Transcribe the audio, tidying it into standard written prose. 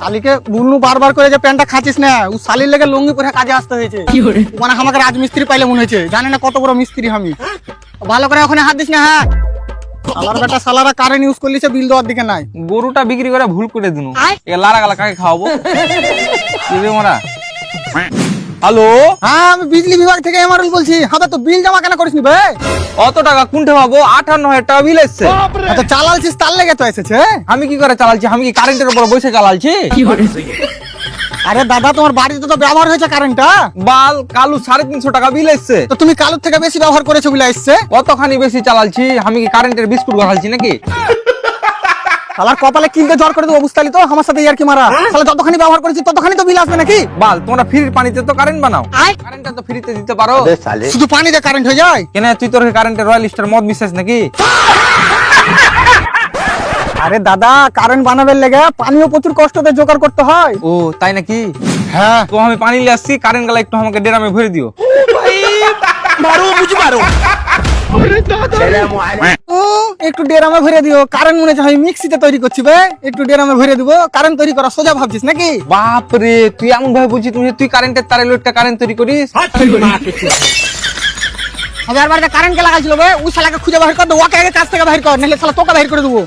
শালিকে বুনু বারবার করে যে প্যান্টটা খাচ্ছিস না, ও শালির লেগে লুঙ্গি পরে কাজে আসতে হয়েছে। মানে আমাকে রাজমিস্ত্রি পাইলে মনে হয়েছে, জানি না কত বড় মিস্ত্রি আমি। ভালো করে ওখানে হাত দিস না। হ্যাঁ, শালার বেটা শালারা কারেন্ট ইউজ করলিছে, বিল দেওয়ার দিকে নাই। গরুটা বিক্রি করে ভুল করে দিনু, লারা গালা কাকে খাওয়াবো? মারা। হ্যালো, হ্যাঁ আমি বিজলি বিভাগ থেকে এমআরএল বলছি। হ্যাঁ তো বিল জমা কেন করিসনি ভাই? অত টাকা কোনটা পাবো? 58,000 টাকা বিল এসছে। তো চালালছিস তার লেগে তো এসেছে। আমি কি করে চালাচ্ছি? আমি কি কারেন্টের উপর বসে চালাচ্ছি? আরে দাদা, তোমার বাড়িতে তো ব্যবহার হয়েছে কারেন্টটা। বাল কালু 350 টাকা বিল এসছে। তো তুমি কালুর থেকে বেশি ব্যবহার করেছো বলে এসছে। কতখানি বেশি চালাচ্ছি? আমি কি কারেন্টের বিস্কুট খাচ্ছি নাকি? শালার কপালে কিনতে জ্বর করে দেবো, বুঝতালি তো? আমার সাথে ইয়ার কি মারা। তাহলে যতখানি ব্যবহার করেছি ততখানি তো বিল আসবে নাকি? বাল তোমরা ফ্রির পানিতে তো কারেন্ট বানাও, কারেন্টটা তো ফ্রিতে দিতে পারো। শুধু পানি দিয়ে কারেন্ট হয়ে যায়? কেন তুই তোর কারেন্টের রয়্যাল স্টার মদ মিশাস নাকি? আরে দাদা, কারেন্ট বানাবার লেগে পানিও প্রচুর কষ্টতে জোগাড় করতে হয়। ও তাই নাকি? হ্যাঁ, তো আমি পানি নিয়ে আসছি, কারেন্ট গালা একটু আমাকে ড্রামে ভরে দিও। একটু ডেরামে ভরে দিও। কারেন্ট মনে হচ্ছে আমি মিক্সিতে তৈরি করছি বে। একটু ডেরামে ভরে দিব। কারেন্ট তৈরি করা সোজা ভাবছিস নাকি? বাপ রে, তুই এমন ভাবে বলছিস তুই কারেন্টের তারে লোডটা কারেন্ট তৈরি করিস? হাজার বারটা কারেন্ট কে লাগাইছিল বে? ওই শালাকে খুঁজে বাহির কর দে, ওকে আগে কাজ থেকে বাহির কর, নাহলে শালা তোকে বাহির করে দেবো।